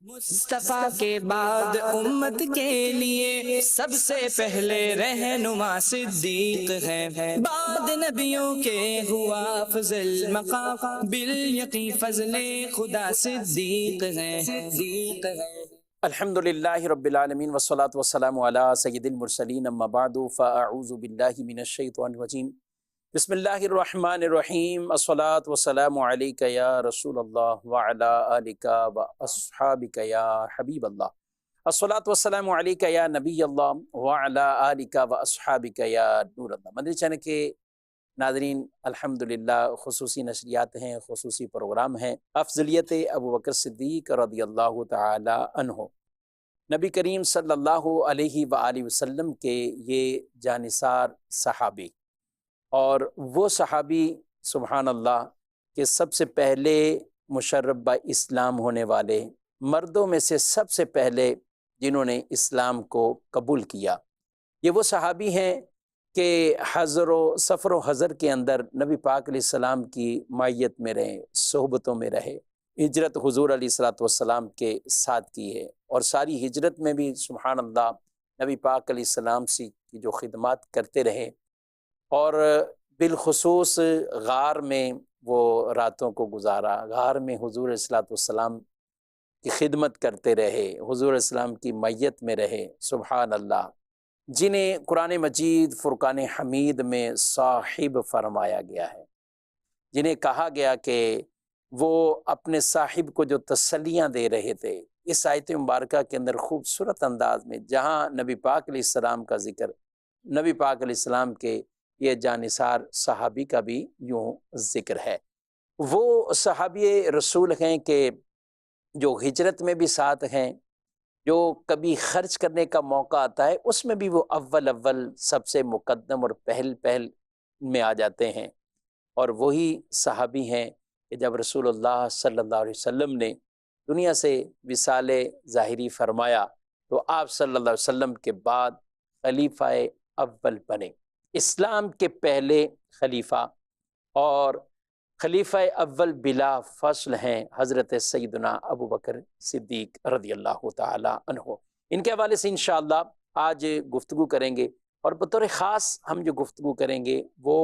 مصطفیٰ کے بعد امت کے لیے سب سے پہلے رہنما صدیق ہے، بعد نبیوں کے ہوا افضل مقام، بالیقین فضل خدا صدیق ہے۔ الحمد للہ رب العالمین والصلاة والسلام علی سید المرسلین، اما بعد فاعوذ باللہ من الشیطان الرجیم، بسم اللہ الرحمن الرحیم، الصلاة والسلام علیک یا رسول اللہ وعلی آلک واصحابک یا حبیب اللہ، الصلاة والسلام علیک یا نبی اللہ وعلی آلک واصحابک یا نور اللہ۔ مدنی چینل کے ناظرین، الحمدللہ خصوصی نشریات ہیں، خصوصی پروگرام ہیں۔ افضلیت ابوبکر صدیق رضی اللہ تعالی عنہ، نبی کریم صلی اللہ علیہ وآلہ وسلم کے یہ جانثار صحابی، اور وہ صحابی سبحان اللہ کہ سب سے پہلے مشرف با اسلام ہونے والے مردوں میں سے سب سے پہلے جنہوں نے اسلام کو قبول کیا، یہ وہ صحابی ہیں کہ حضر و سفر و حضر کے اندر نبی پاک علیہ السلام کی معیت میں رہے، صحبتوں میں رہے، ہجرت حضور علیہ الصلوۃ والسلام کے ساتھ کی ہے، اور ساری ہجرت میں بھی سبحان اللہ نبی پاک علیہ السلام سے کی جو خدمات کرتے رہے، اور بالخصوص غار میں وہ راتوں کو گزارا، غار میں حضور علیہ الصلوۃ والسلام کی خدمت کرتے رہے، حضور علیہ السلام کی معیت میں رہے، سبحان اللہ، جنہیں قرآن مجید فرقان حمید میں صاحب فرمایا گیا ہے، جنہیں کہا گیا کہ وہ اپنے صاحب کو جو تسلیاں دے رہے تھے۔ اس آیت مبارکہ کے اندر خوبصورت انداز میں جہاں نبی پاک علیہ السلام کا ذکر، نبی پاک علیہ السلام کے یہ جانثار صحابی کا بھی یوں ذکر ہے۔ وہ صحابی رسول ہیں کہ جو ہجرت میں بھی ساتھ ہیں، جو کبھی خرچ کرنے کا موقع آتا ہے اس میں بھی وہ اول سب سے مقدم اور پہل میں آ جاتے ہیں، اور وہی صحابی ہیں کہ جب رسول اللہ صلی اللہ علیہ وسلم نے دنیا سے وصال ظاہری فرمایا تو آپ صلی اللہ علیہ وسلم کے بعد خلیفہ اول بنے، اسلام کے پہلے خلیفہ، اور خلیفہ اول بلا فصل ہیں حضرت سیدنا ابوبکر صدیق رضی اللہ تعالی عنہ۔ ان کے حوالے سے انشاءاللہ آج گفتگو کریں گے، اور بطور خاص ہم جو گفتگو کریں گے وہ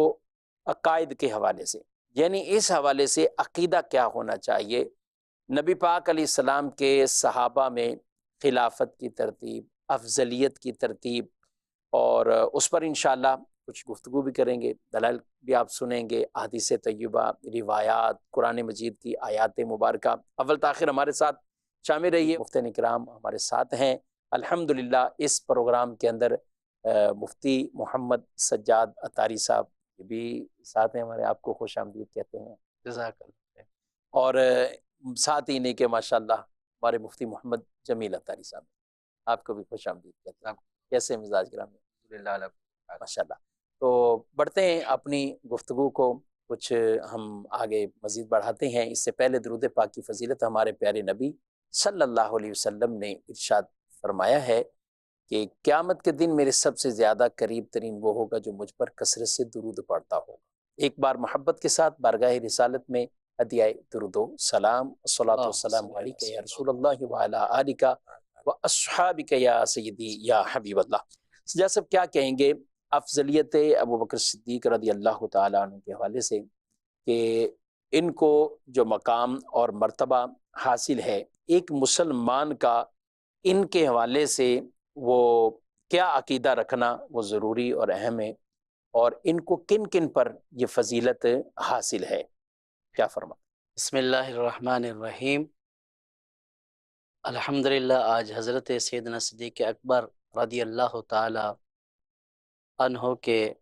عقائد کے حوالے سے، یعنی اس حوالے سے عقیدہ کیا ہونا چاہیے، نبی پاک علیہ السلام کے صحابہ میں خلافت کی ترتیب، افضلیت کی ترتیب، اور اس پر انشاءاللہ کچھ گفتگو بھی کریں گے، دلائل بھی آپ سنیں گے، احادیث طیبہ، روایات، قرآن مجید کی آیات مبارکہ، اول تاخیر ہمارے ساتھ شامل رہیے۔ مفتیان کرام ہمارے ساتھ ہیں الحمدللہ اس پروگرام کے اندر، مفتی محمد سجاد اطاری صاحب یہ بھی ساتھ ہیں ہمارے، آپ کو خوش آمدید کہتے ہیں، جزاک اللہ۔ اور ساتھ ہی نہیں کہ ماشاءاللہ ہمارے مفتی محمد جمیل اطاری صاحب، آپ کو بھی خوش آمدید کہتے ہیں۔ کیسے مزاج گرامی؟ ماشاءاللہ۔ تو بڑھتے ہیں اپنی گفتگو کو، کچھ ہم آگے مزید بڑھاتے ہیں۔ اس سے پہلے درود پاک کی فضیلت ہمارے پیارے نبی صلی اللہ علیہ وسلم نے ارشاد فرمایا ہے کہ قیامت کے دن میرے سب سے زیادہ قریب ترین وہ ہوگا جو مجھ پر کثرت سے درود پڑھتا ہوگا۔ ایک بار محبت کے ساتھ بارگاہ رسالت میں ہدیہ درود و سلام، الصلاۃ والسلام علیک یا رسول اللہ وعلی آلک واصحابک یا سیدی یا حبیب اللہ۔ سجاد صاحب کیا کہیں گے افضلیت ابوبکر صدیق رضی اللہ تعالیٰ عنہ کے حوالے سے، کہ ان کو جو مقام اور مرتبہ حاصل ہے، ایک مسلمان کا ان کے حوالے سے وہ کیا عقیدہ رکھنا وہ ضروری اور اہم ہے، اور ان کو کن کن پر یہ فضیلت حاصل ہے، کیا فرما؟ بسم اللہ الرحمن الرحیم۔ الحمدللہ آج حضرت سیدنا صدیق اکبر رضی اللہ تعالی عنہ کے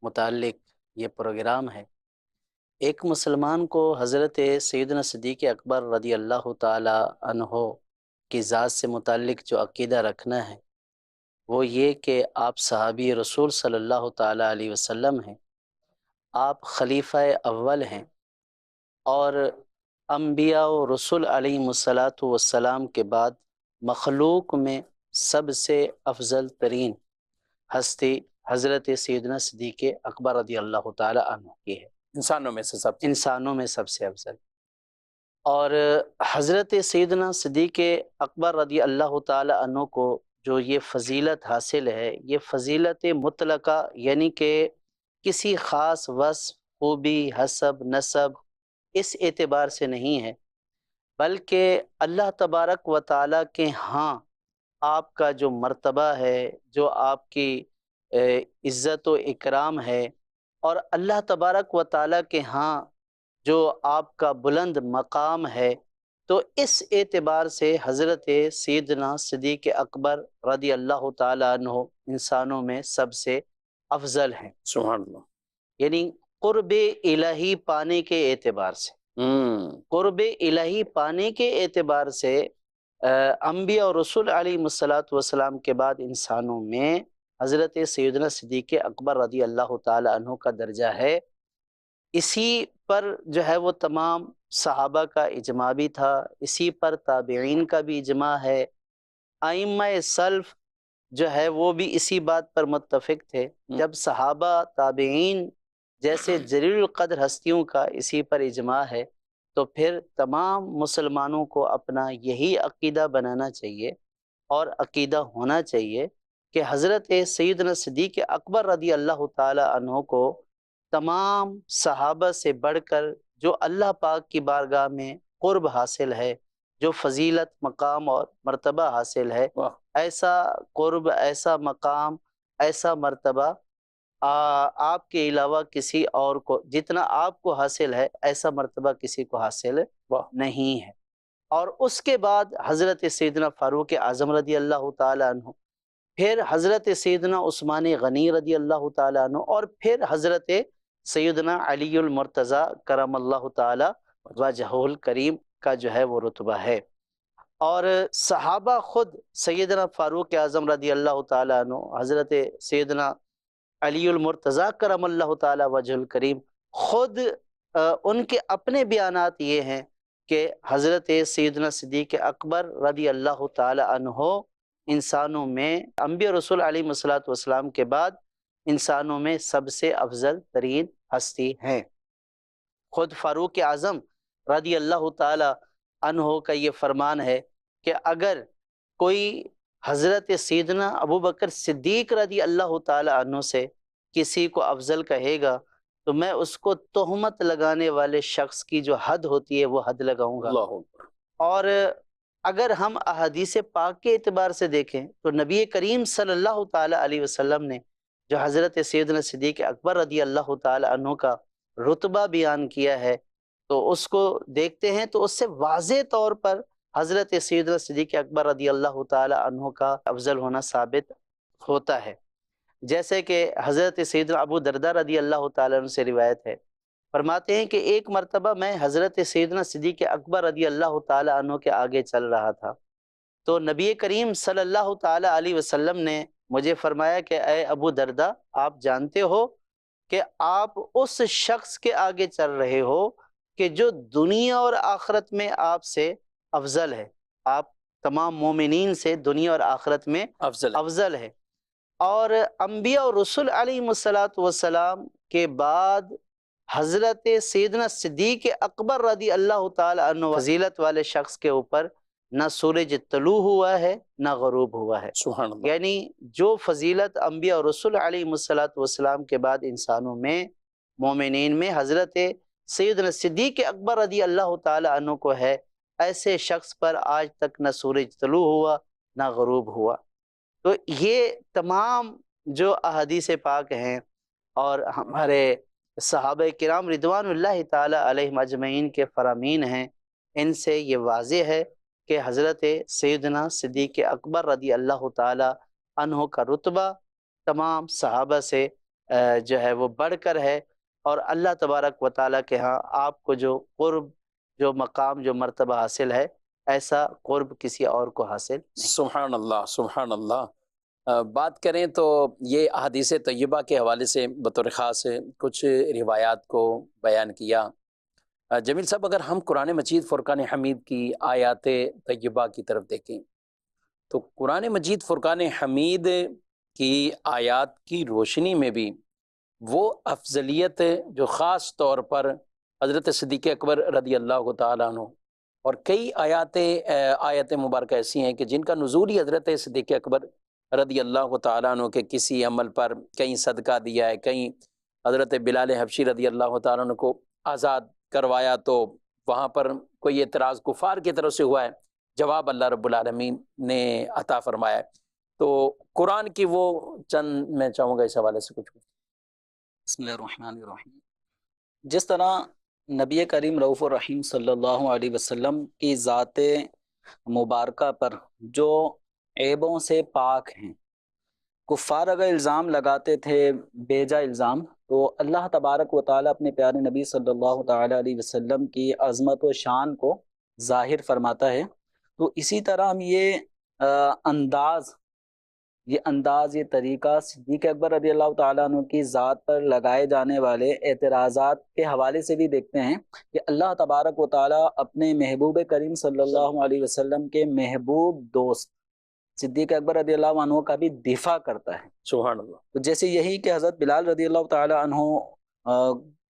متعلق یہ پروگرام ہے۔ ایک مسلمان کو حضرت سیدنا صدیق اکبر رضی اللہ تعالی عنہ کی ذات سے متعلق جو عقیدہ رکھنا ہے وہ یہ کہ آپ صحابی رسول صلی اللہ تعالی علیہ وسلم ہیں، آپ خلیفہ اول ہیں، اور انبیاء و رسول علیہ الصلاۃ والسلام کے بعد مخلوق میں سب سے افضل ترین ہستی حضرت سیدنا صدیق اکبر رضی اللہ تعالی عنہ کی ہے، انسانوں میں سے سب انسانوں میں سب سے افضل۔ اور حضرت سیدنا صدیق اکبر رضی اللہ تعالی عنہ کو جو یہ فضیلت حاصل ہے، یہ فضیلت مطلقہ، یعنی کہ کسی خاص وصف، خوبی، حسب، نسب اس اعتبار سے نہیں ہے، بلکہ اللہ تبارک و تعالیٰ کے ہاں آپ کا جو مرتبہ ہے، جو آپ کی عزت و اکرام ہے، اور اللہ تبارک و تعالیٰ کے ہاں جو آپ کا بلند مقام ہے، تو اس اعتبار سے حضرت سیدنا صدیق اکبر رضی اللہ تعالیٰ عنہ انسانوں میں سب سے افضل ہیں، سبحان اللہ۔ یعنی قرب الہی پانے کے اعتبار سے، قرب الہی پانے کے اعتبار سے انبیاء اور رسول علیہ الصلاۃ والسلام کے بعد انسانوں میں حضرت سیدنا صدیق اکبر رضی اللہ تعالی عنہ کا درجہ ہے۔ اسی پر جو ہے وہ تمام صحابہ کا اجماع بھی تھا، اسی پر تابعین کا بھی اجماع ہے، ائمہ سلف جو ہے وہ بھی اسی بات پر متفق تھے۔ جب صحابہ، تابعین جیسے جلیل القدر ہستیوں کا اسی پر اجماع ہے، تو پھر تمام مسلمانوں کو اپنا یہی عقیدہ بنانا چاہیے اور عقیدہ ہونا چاہیے کہ حضرت سیدنا صدیق اکبر رضی اللہ تعالی عنہ کو تمام صحابہ سے بڑھ کر جو اللہ پاک کی بارگاہ میں قرب حاصل ہے، جو فضیلت، مقام اور مرتبہ حاصل ہے، ایسا قرب، ایسا مقام، ایسا مرتبہ آپ کے علاوہ کسی اور کو، جتنا آپ کو حاصل ہے ایسا مرتبہ کسی کو حاصل نہیں ہے۔ اور اس کے بعد حضرت سیدنا فاروق اعظم رضی اللہ تعالی عنہ، پھر حضرت سیدنا عثمان غنی رضی اللہ تعالی عنہ، اور پھر حضرت سیدنا علی المرتضی کرم اللہ تعالی وجہہ الکریم کا جو ہے وہ رتبہ ہے۔ اور صحابہ خود سیدنا فاروق اعظم رضی اللہ تعالی عنہ، حضرت سیدنا علی المرتضی کرم اللہ تعالی وجہ الکریم، خود ان کے اپنے بیانات یہ ہیں کہ حضرت سیدنا صدیق اکبر رضی اللہ تعالی عنہ انسانوں میں، انبیاء رسول علیہ الصلاۃ والسلام کے بعد انسانوں میں سب سے افضل ترین ہستی ہیں۔ خود فاروق اعظم رضی اللہ تعالی عنہ کا یہ فرمان ہے کہ اگر کوئی حضرت سیدنا ابو بکر صدیق رضی اللہ تعالی عنہ سے کسی کو افضل کہے گا تو میں اس کو تہمت لگانے والے شخص کی جو حد ہوتی ہے وہ حد لگاؤں گا۔ اور اگر ہم احادیث پاک کے اعتبار سے دیکھیں تو نبی کریم صلی اللہ تعالی علیہ وسلم نے جو حضرت سیدنا صدیق اکبر رضی اللہ تعالی عنہ کا رتبہ بیان کیا ہے، تو اس کو دیکھتے ہیں تو اس سے واضح طور پر حضرت سیدنا صدیق اکبر رضی اللہ تعالی عنہ کا افضل ہونا ثابت ہوتا ہے۔ جیسے کہ حضرت سیدنا ابو درداء رضی اللہ تعالی عنہ سے روایت ہے، فرماتے ہیں کہ ایک مرتبہ میں حضرت سیدنا صدیق اکبر رضی اللہ تعالی عنہ کے آگے چل رہا تھا، تو نبی کریم صلی اللہ تعالی علیہ وسلم نے مجھے فرمایا کہ اے ابو درداء، آپ جانتے ہو کہ آپ اس شخص کے آگے چل رہے ہو کہ جو دنیا اور آخرت میں آپ سے افضل ہے، آپ تمام مومنین سے دنیا اور آخرت میں افضل ہے۔ اور انبیاء اور رسول علیہ الصلاۃ والسلام کے بعد حضرت سیدنا صدیق اکبر رضی اللہ تعالی عنہ فضیلت والے شخص کے اوپر نہ سورج طلوع ہوا ہے نہ غروب ہوا ہے۔ سبحان اللہ۔ یعنی جو فضیلت انبیاء اور رسول علیہ الصلاۃ والسلام کے بعد انسانوں میں، مومنین میں حضرت سیدنا صدیق اکبر رضی اللہ تعالی عنہ کو ہے، ایسے شخص پر آج تک نہ سورج طلوع ہوا نہ غروب ہوا۔ تو یہ تمام جو احادیث پاک ہیں اور ہمارے صحابہ کرام رضوان اللہ تعالی علیہم اجمعین کے فرامین ہیں، ان سے یہ واضح ہے کہ حضرت سیدنا صدیق اکبر رضی اللہ تعالی عنہ کا رتبہ تمام صحابہ سے جو ہے وہ بڑھ کر ہے، اور اللہ تبارک و تعالیٰ کے ہاں آپ کو جو قرب، جو مقام، جو مرتبہ حاصل ہے، ایسا قرب کسی اور کو حاصل نہیں۔ سبحان اللہ، سبحان اللہ۔ بات کریں تو یہ احادیث طیبہ کے حوالے سے بطور خاص کچھ روایات کو بیان کیا۔ جمیل صاحب، اگر ہم قرآن مجید فرقان حمید کی آیات طیبہ کی طرف دیکھیں تو قرآن مجید فرقان حمید کی آیات کی روشنی میں بھی وہ افضلیت جو خاص طور پر حضرت صدیق اکبر رضی اللہ تعالیٰ عنہ اور کئی آیت مبارکہ ایسی ہیں کہ جن کا نزول ہی حضرت صدیق اکبر رضی اللہ تعالیٰ عنہ کے کسی عمل پر، کہیں صدقہ دیا ہے، کہیں حضرت بلال حبشی رضی اللہ تعالیٰ عنہ کو آزاد کروایا، تو وہاں پر کوئی اعتراض کفار کی طرف سے ہوا ہے، جواب اللہ رب العالمین نے عطا فرمایا ہے۔ تو قرآن کی وہ چند میں چاہوں گا اس حوالے سے کچھ۔ بسم اللہ الرحمن الرحیم۔ جس طرح نبی کریم رؤوف الرحیم صلی اللہ علیہ وسلم کی ذات مبارکہ پر جو عیبوں سے پاک ہیں، کفار اگر الزام لگاتے تھے بیجا الزام، تو اللہ تبارک و تعالیٰ اپنے پیارے نبی صلی اللہ تعالیٰ علیہ وسلم کی عظمت و شان کو ظاہر فرماتا ہے۔ تو اسی طرح ہم یہ انداز یہ طریقہ صدیق اکبر رضی اللہ تعالیٰ عنہ کی ذات پر لگائے جانے والے اعتراضات کے حوالے سے بھی دیکھتے ہیں کہ اللہ تبارک و تعالیٰ اپنے محبوب کریم صلی اللہ علیہ وسلم کے محبوب دوست صدیق اکبر رضی اللہ عنہ کا بھی دفاع کرتا ہے۔ سبحان اللہ۔ تو جیسے یہی کہ حضرت بلال رضی اللہ تعالیٰ عنہ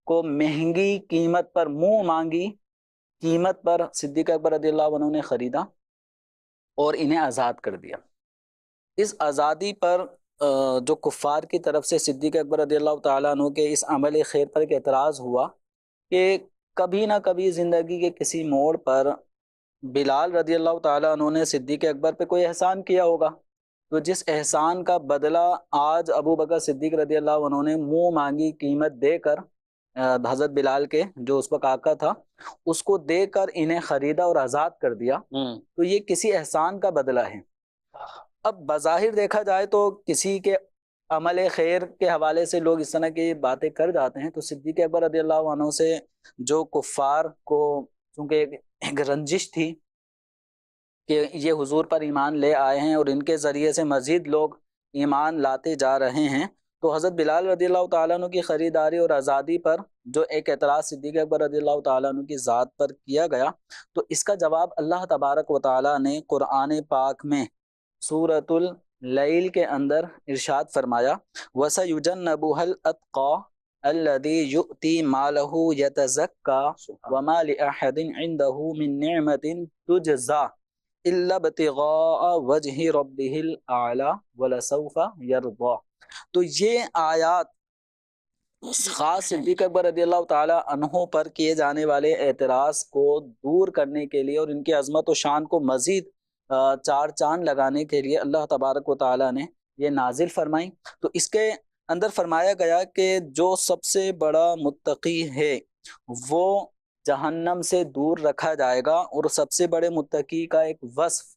کو مہنگی قیمت پر، منہ مانگی قیمت پر صدیق اکبر رضی اللہ عنہ نے خریدا اور انہیں آزاد کر دیا۔ اس آزادی پر جو کفار کی طرف سے صدیق اکبر رضی اللہ تعالیٰ عنہ کے اس عمل خیر پر ایک اعتراض ہوا کہ کبھی نہ کبھی زندگی کے کسی موڑ پر بلال رضی اللہ تعالیٰ عنہ نے صدیق اکبر پہ کوئی احسان کیا ہوگا، تو جس احسان کا بدلہ آج ابو بکر صدیق رضی اللہ عنہ نے منہ مانگی قیمت دے کر حضرت بلال کے جو اس وقت آقا تھا اس کو دے کر انہیں خریدا اور آزاد کر دیا، تو یہ کسی احسان کا بدلہ ہے۔ اب بظاہر دیکھا جائے تو کسی کے عمل خیر کے حوالے سے لوگ اس طرح کی باتیں کر جاتے ہیں، تو صدیق اکبر رضی اللہ عنہ سے جو کفار کو چونکہ ایک رنجش تھی کہ یہ حضور پر ایمان لے آئے ہیں اور ان کے ذریعے سے مزید لوگ ایمان لاتے جا رہے ہیں، تو حضرت بلال رضی اللہ تعالیٰ عنہ کی خریداری اور آزادی پر جو ایک اعتراض صدیق اکبر رضی اللہ تعالیٰ عنہ کی ذات پر کیا گیا، تو اس کا جواب اللہ تبارک و تعالیٰ نے قرآن پاک میں سورۃ اللیل کے اندر ارشاد فرمایا، وَسَيُجَنَّبُهَا الْأَتْقَى الَّذِي يُؤْتِي مَالَهُ يَتَزَكَّى وَمَا لِأَحَدٍ عِندَهُ مِن نِعْمَةٍ تُجْزَى إِلَّا ابْتِغَاءَ وَجْهِ رَبِّهِ الْأَعْلَى وَلَسَوْفَ يَرْضَى۔ تو یہ آیات خاص صدیق اکبر رضی اللہ تعالیٰ عنہ پر کیے جانے والے اعتراض کو دور کرنے کے لیے اور ان کی عظمت و شان کو مزید چار چاند لگانے کے لیے اللہ تبارک و تعالیٰ نے یہ نازل فرمائی۔ تو اس کے اندر فرمایا گیا کہ جو سب سے بڑا متقی ہے وہ جہنم سے دور رکھا جائے گا، اور سب سے بڑے متقی کا ایک وصف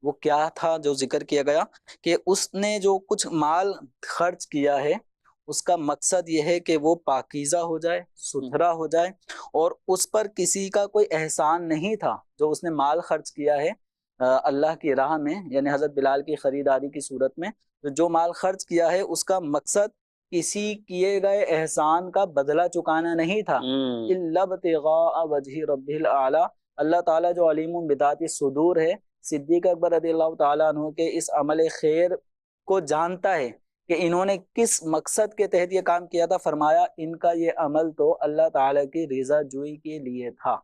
وہ کیا تھا جو ذکر کیا گیا کہ اس نے جو کچھ مال خرچ کیا ہے اس کا مقصد یہ ہے کہ وہ پاکیزہ ہو جائے، ستھرا ہو جائے، اور اس پر کسی کا کوئی احسان نہیں تھا جو اس نے مال خرچ کیا ہے اللہ کی راہ میں، یعنی حضرت بلال کی خریداری کی صورت میں جو مال خرچ کیا ہے اس کا مقصد کسی کیے گئے احسان کا بدلہ چکانا نہیں تھا، الا ابتغاء وجہ ربہ الاعلی۔ اللہ تعالیٰ جو علیم بذات الصدور ہے، صدیق اکبر رضی اللہ تعالیٰ عنہ کے اس عمل خیر کو جانتا ہے کہ انہوں نے کس مقصد کے تحت یہ کام کیا تھا، فرمایا ان کا یہ عمل تو اللہ تعالیٰ کی رضا جوئی کے لیے تھا،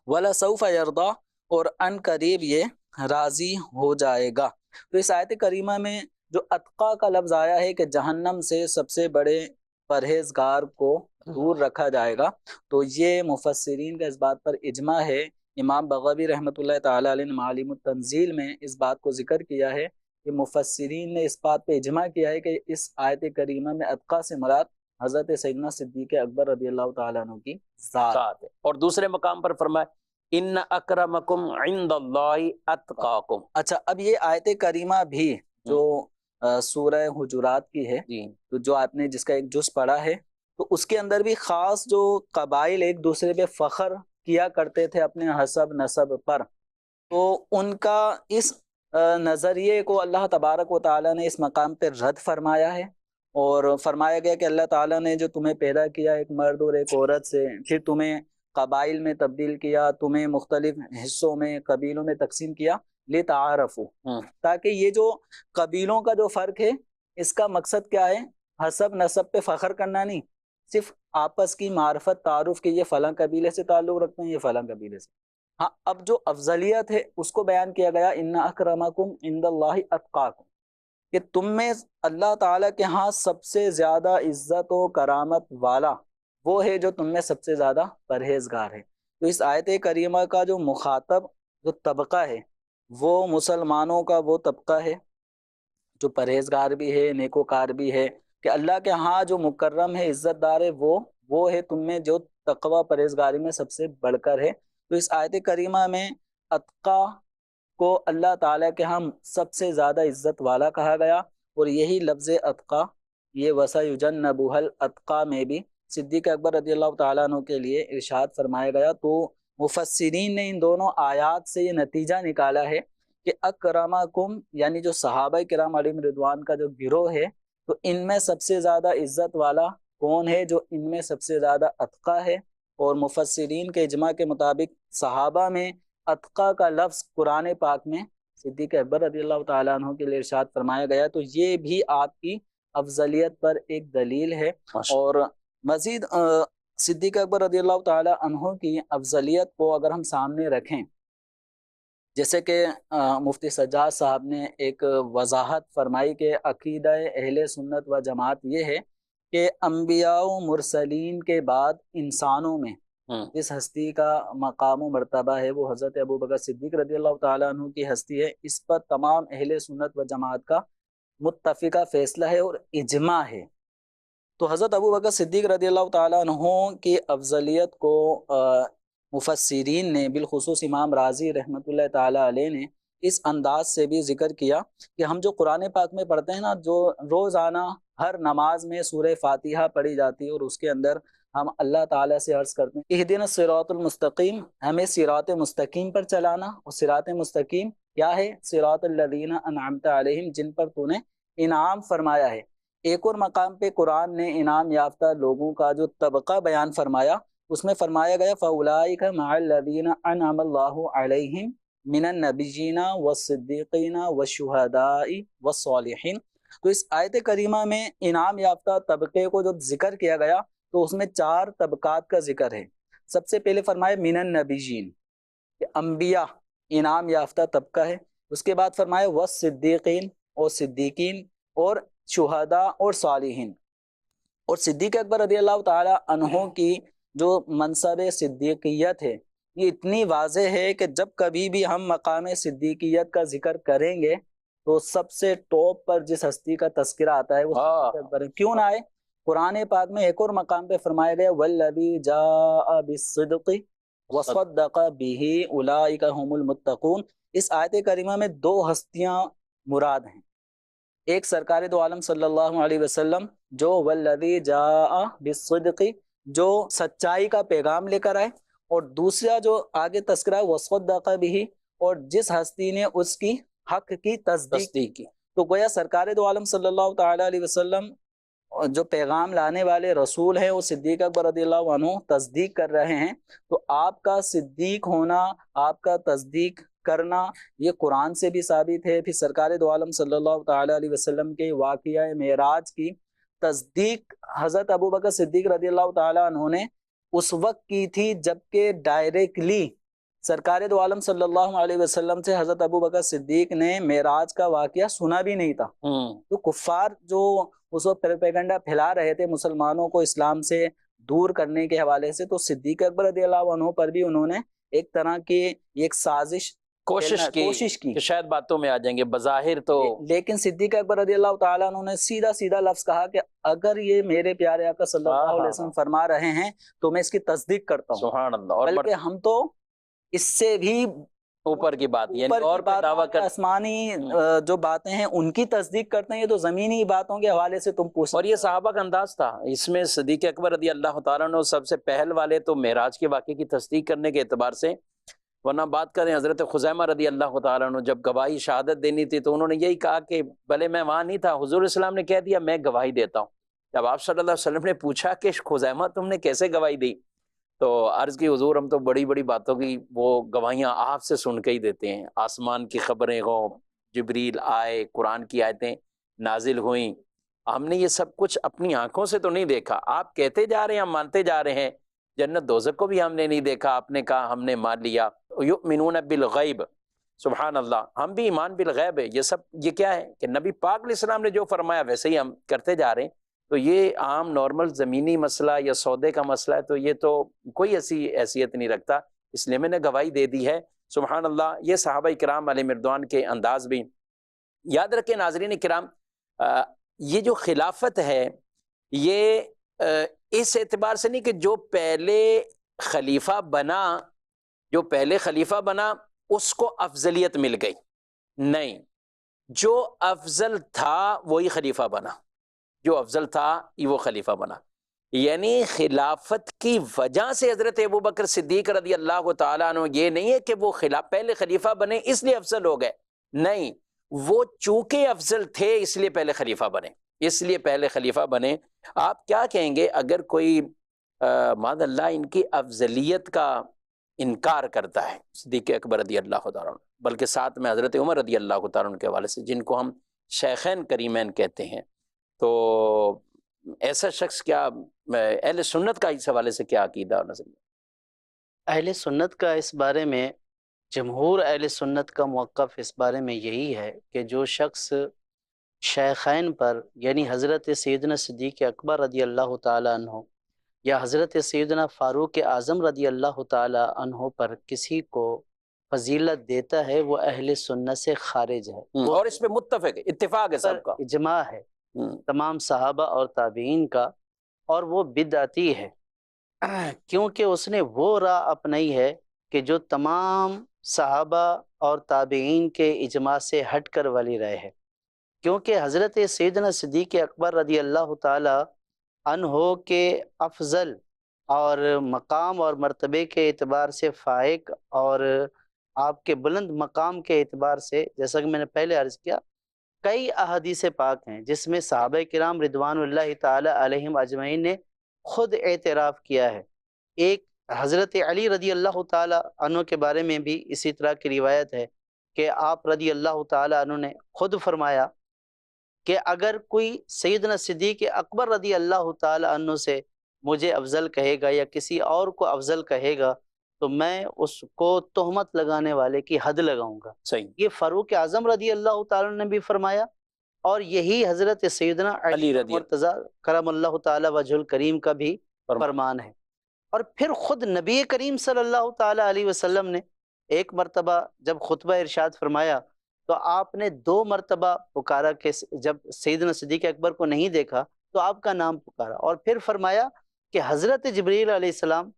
وَلَسَوْفَ يَرْضَى، اور ان قریب یہ راضی ہو جائے گا۔ تو اس آیت کریمہ میں جو اتقا کا لفظ آیا ہے کہ جہنم سے سب سے بڑے پرہیزگار کو دور رکھا جائے گا، تو یہ مفسرین کا اس بات پر اجماع ہے۔ امام بغوی رحمۃ اللہ تعالیٰ علیہ نے معالم التنزیل میں اس بات کو ذکر کیا ہے کہ مفسرین نے اس بات پہ اجماع کیا ہے کہ اس آیت کریمہ میں اتقا سے مراد حضرت سیدنا صدیق اکبر رضی اللہ تعالیٰ عنہ کی ذات ہے۔ اور دوسرے مقام پر فرمایا ان اکرمکم عند اللہ اتقاکم۔ اچھا، اب یہ آیت کریمہ بھی جو سورہ حجرات کی ہے، تو جو آپ نے جس کا ایک جز پڑھا ہے، تو اس کے اندر بھی خاص جو قبائل ایک دوسرے پہ فخر کیا کرتے تھے اپنے حسب نسب پر، تو ان کا اس نظریے کو اللہ تبارک و تعالیٰ نے اس مقام پہ رد فرمایا ہے، اور فرمایا گیا کہ اللہ تعالیٰ نے جو تمہیں پیدا کیا ایک مرد اور ایک عورت سے، پھر تمہیں قبائل میں تبدیل کیا، تمہیں مختلف حصوں میں قبیلوں میں تقسیم کیا، لِتَعَارَفُوا، تاکہ یہ جو قبیلوں کا جو فرق ہے اس کا مقصد کیا ہے، حسب نسب پہ فخر کرنا نہیں، صرف آپس کی معرفت تعارف کہ یہ فلاں قبیلے سے تعلق رکھتے ہیں، یہ فلاں قبیلے سے، ہاں، اب جو افضلیت ہے اس کو بیان کیا گیا، ان اکرمکم عند اللہ اتقاکم، کہ تم میں اللہ تعالیٰ کے ہاں سب سے زیادہ عزت و کرامت والا وہ ہے جو تم میں سب سے زیادہ پرہیزگار ہے۔ تو اس آیت کریمہ کا جو مخاطب، جو طبقہ ہے، وہ مسلمانوں کا وہ طبقہ ہے جو پرہیزگار بھی ہے، نیکوکار بھی ہے، کہ اللہ کے ہاں جو مکرم ہے، عزت دار ہے، وہ ہے تم میں جو تقوی پرہیزگاری میں سب سے بڑھ کر ہے۔ تو اس آیت کریمہ میں اتقا کو اللہ تعالیٰ کے ہاں سب سے زیادہ عزت والا کہا گیا، اور یہی لفظ اتقا یہ وَسَيُجَنَّبُهَا الْأَتْقَى میں بھی صدیق اکبر رضی اللہ تعالیٰ عنہ کے لیے ارشاد فرمایا گیا۔ تو مفسرین نے ان دونوں آیات سے یہ نتیجہ نکالا ہے کہ اکرمکم یعنی جو صحابہ کرام علیہم رضوان کا جو گروہ ہے، تو ان میں سب سے زیادہ عزت والا کون ہے؟ جو ان میں سب سے زیادہ اتقا ہے۔ اور مفسرین کے اجماع کے مطابق صحابہ میں اتقا کا لفظ قرآن پاک میں صدیق اکبر رضی اللہ تعالیٰ عنہ کے لیے ارشاد فرمایا گیا، تو یہ بھی آپ کی افضلیت پر ایک دلیل ہے۔ اور مزید صدیق اکبر رضی اللہ تعالیٰ عنہ کی افضلیت کو اگر ہم سامنے رکھیں، جیسے کہ مفتی سجاد صاحب نے ایک وضاحت فرمائی کہ عقیدہ اہل سنت و جماعت یہ ہے کہ انبیاء و مرسلین کے بعد انسانوں میں جس ہستی کا مقام و مرتبہ ہے وہ حضرت ابوبکر صدیق رضی اللہ تعالیٰ عنہ کی ہستی ہے۔ اس پر تمام اہل سنت و جماعت کا متفقہ فیصلہ ہے اور اجماع ہے۔ تو حضرت ابوبکر صدیق رضی اللہ تعالیٰ عنہ کی افضلیت کو مفسرین نے بالخصوص امام راضی رحمۃ اللہ تعالیٰ علیہ نے اس انداز سے بھی ذکر کیا کہ ہم جو قرآن پاک میں پڑھتے ہیں نا، جو روزانہ ہر نماز میں سورہ فاتحہ پڑھی جاتی ہے، اور اس کے اندر ہم اللہ تعالیٰ سے عرض کرتے ہیں اہدنا الصراط المستقیم، ہمیں صراط مستقیم پر چلانا۔ اور صراط مستقیم کیا ہے؟ صراط الذین انعمت علیہم، جن پر تو نے انعام فرمایا ہے۔ ایک اور مقام پہ قرآن نے انعام یافتہ لوگوں کا جو طبقہ بیان فرمایا، اس میں فرمایا گیا فَأُولَٰئِكَ مَعَ الَّذِينَ أَنْعَمَ اللَّهُ عَلَيْهِمْ مِنَ النَّبِيِّينَ وَالصِّدِّيقِينَ وَالشُّهَدَاءِ وَالصَّالِحِينَ۔ تو اس آیت کریمہ میں انعام یافتہ طبقے کو جب ذکر کیا گیا تو اس میں 4 طبقات کا ذکر ہے۔ سب سے پہلے فرمایا من النبیین، کہ انبیاء انعام یافتہ طبقہ ہے۔ اس کے بعد فرمایا والصدیقین، اور صدیقین، اور شہداء اور صالحین۔ اور صدیق اکبر رضی اللہ تعالی عنہ کی جو منصب صدیقیت ہے یہ اتنی واضح ہے کہ جب کبھی بھی ہم مقام صدیقیت کا ذکر کریں گے تو سب سے ٹاپ پر جس ہستی کا تذکرہ آتا ہے وہ صدیق اکبر ہے۔ کیوں نہ آئے؟ قرآن پاک میں ایک اور مقام پہ فرمایا گیا والذی جاء بالصدق وصدق به اولئک هم المتقون۔ اس آیت کریمہ میں 2 ہستیاں مراد ہیں، ایک سرکار دو عالم صلی اللہ علیہ وسلم جو والذی جاء بالصدق جو سچائی کا پیغام لے کر آئے، اور دوسرا جو آگے تذکرہ ہے وصدق به، اور جس ہستی نے اس کی حق کی تصدیق کی۔ تو گویا سرکار دو عالم صلی اللہ تعالی علیہ وسلم جو پیغام لانے والے رسول ہیں وہ صدیق اکبر رضی اللہ عنہ تصدیق کر رہے ہیں۔ تو آپ کا صدیق ہونا، آپ کا تصدیق کرنا یہ قرآن سے بھی ثابت ہے۔ پھر سرکار دو عالم صلی اللہ تعالی علیہ وسلم کے واقعہ معراج کی تصدیق حضرت ابوبکر صدیق رضی اللہ تعالی عنہ نے اس وقت کی تھی جبکہ ڈائریکٹلی سرکار دو عالم صلی اللہ علیہ وسلم سے حضرت ابوبکر صدیق نے معراج کا واقعہ سنا بھی نہیں تھا۔ تو کفار جو اس وقت پروپیگنڈا پھیلا رہے تھے مسلمانوں کو اسلام سے دور کرنے کے حوالے سے، تو صدیق اکبر رضی اللہ عنہ پر بھی انہوں نے ایک طرح کی ایک سازش کوشش کی کہ شاید باتوں میں آ جائیں گے بظاہر تو، لیکن صدیق اکبر رضی اللہ تعالیٰ عنہ نے سیدھا لفظ کہا کہ اگر یہ میرے پیارے آقا صلی اللہ علیہ وسلم فرما رہے ہیں تو میں اس کی تصدیق کرتا ہوں۔ سبحان اللہ۔ بلکہ ہم تو اس سے بھی اوپر کی بات، یعنی اور دعویٰ کر آسمانی جو باتیں ہیں ان کی تصدیق کرتے ہیں، یہ تو زمینی باتوں کے حوالے سے تم پوچھ۔ اور یہ صحابہ کا انداز تھا۔ اس میں صدیق اکبر رضی اللہ تعالیٰ عنہ سب سے پہل والے تو معراج کے واقعے کی تصدیق کرنے کے اعتبار سے، ورنہ بات کریں حضرت خزیمہ رضی اللہ تعالیٰ عنہ جب گواہی شہادت دینی تھی تو انہوں نے یہی کہا کہ بھلے میں وہاں نہیں تھا، حضور اسلام نے کہہ دیا میں گواہی دیتا ہوں۔ جب آپ صلی اللہ علیہ وسلم نے پوچھا کہ خزیمہ تم نے کیسے گواہی دی، تو عرض کی حضور ہم تو بڑی بڑی باتوں کی وہ گواہیاں آپ سے سن کے ہی دیتے ہیں، آسمان کی خبریں ہوں، جبریل آئے، قرآن کی آیتیں نازل ہوئیں، ہم نے یہ سب کچھ اپنی آنکھوں سے تو نہیں دیکھا، آپ کہتے جا رہے ہیں ہم مانتے جا رہے ہیں، جنت دوزخ کو بھی ہم نے نہیں دیکھا، آپ نے کہا ہم نے مان لیا۔ یؤمنون بالغیب، سبحان اللہ، ہم بھی ایمان بالغیب ہے، یہ کیا ہے کہ نبی پاک علیہ السلام نے جو فرمایا ویسے ہی ہم کرتے جا رہے ہیں۔ تو یہ عام نارمل زمینی مسئلہ یا سودے کا مسئلہ ہے، تو یہ تو کوئی ایسی حیثیت نہیں رکھتا، اس لیے میں نے گواہی دے دی ہے۔ سبحان اللہ، یہ صحابہ کرام علیہ مردوان کے انداز بھی یاد رکھیں۔ ناظرین کرام، یہ جو خلافت ہے یہ اس اعتبار سے نہیں کہ جو پہلے خلیفہ بنا اس کو افضلیت مل گئی، نہیں، جو افضل تھا وہی خلیفہ بنا، جو افضل تھا وہ خلیفہ بنا۔ یعنی خلافت کی وجہ سے حضرت ابوبکر صدیق رضی اللہ تعالیٰ عنہ یہ نہیں ہے کہ وہ پہلے خلیفہ بنے اس لیے افضل ہو گئے، نہیں، وہ چونکہ افضل تھے اس لیے پہلے خلیفہ بنے۔ آپ کیا کہیں گے اگر کوئی معاذ اللہ ان کی افضلیت کا انکار کرتا ہے، صدیق اکبر رضی اللہ تعالیٰ عنہ، بلکہ ساتھ میں حضرت عمر رضی اللہ تعالیٰ عنہ کے حوالے سے، جن کو ہم شیخین کریمین کہتے ہیں، تو ایسا شخص کیا اہل سنت کا اس حوالے سے کیا عقیدہ اور نظریہ؟ اہل سنت کا اس بارے میں، جمہور اہل سنت کا موقف اس بارے میں یہی ہے کہ جو شخص شیخین پر یعنی حضرت سیدنا صدیق اکبر رضی اللہ تعالیٰ عنہ یا حضرت سیدنا فاروق اعظم رضی اللہ تعالیٰ عنہ پر کسی کو فضیلت دیتا ہے وہ اہل سنت سے خارج ہے، اور اس پہ متفق ہے، اتفاق ہے سب کا، اجماع ہے تمام صحابہ اور تابعین کا، اور وہ بدعتی ہے کیونکہ اس نے وہ راہ اپنائی ہے کہ جو تمام صحابہ اور تابعین کے اجماع سے ہٹ کر والی رائے ہے، کیونکہ حضرت سیدنا صدیق اکبر رضی اللہ تعالی عنہ کے افضل اور مقام اور مرتبے کے اعتبار سے فائق اور آپ کے بلند مقام کے اعتبار سے، جیسا کہ میں نے پہلے عرض کیا، کئی احادیث پاک ہیں جس میں صحابہ کرام رضوان اللہ تعالی علیہم اجمعین نے خود اعتراف کیا ہے۔ ایک حضرت علی رضی اللہ تعالی عنہ کے بارے میں بھی اسی طرح کی روایت ہے کہ آپ رضی اللہ تعالی عنہ نے خود فرمایا کہ اگر کوئی سیدنا صدیق اکبر رضی اللہ تعالی عنہ سے مجھے افضل کہے گا یا کسی اور کو افضل کہے گا تو میں اس کو تہمت لگانے والے کی حد لگاؤں گا۔ صحیح، یہ فاروق اعظم رضی اللہ تعالی عنہ نے بھی فرمایا، اور یہی حضرت سیدنا علی مرتضی کرم اللہ تعالی وجہ الکریم کا بھی فرمان ہے۔ اور پھر خود نبی کریم صلی اللہ تعالی علیہ وسلم نے ایک مرتبہ جب خطبہ ارشاد فرمایا تو آپ نے 2 مرتبہ پکارا کہ جب سیدنا صدیق اکبر کو نہیں دیکھا تو آپ کا نام پکارا، اور پھر فرمایا کہ حضرت جبریل علیہ السلام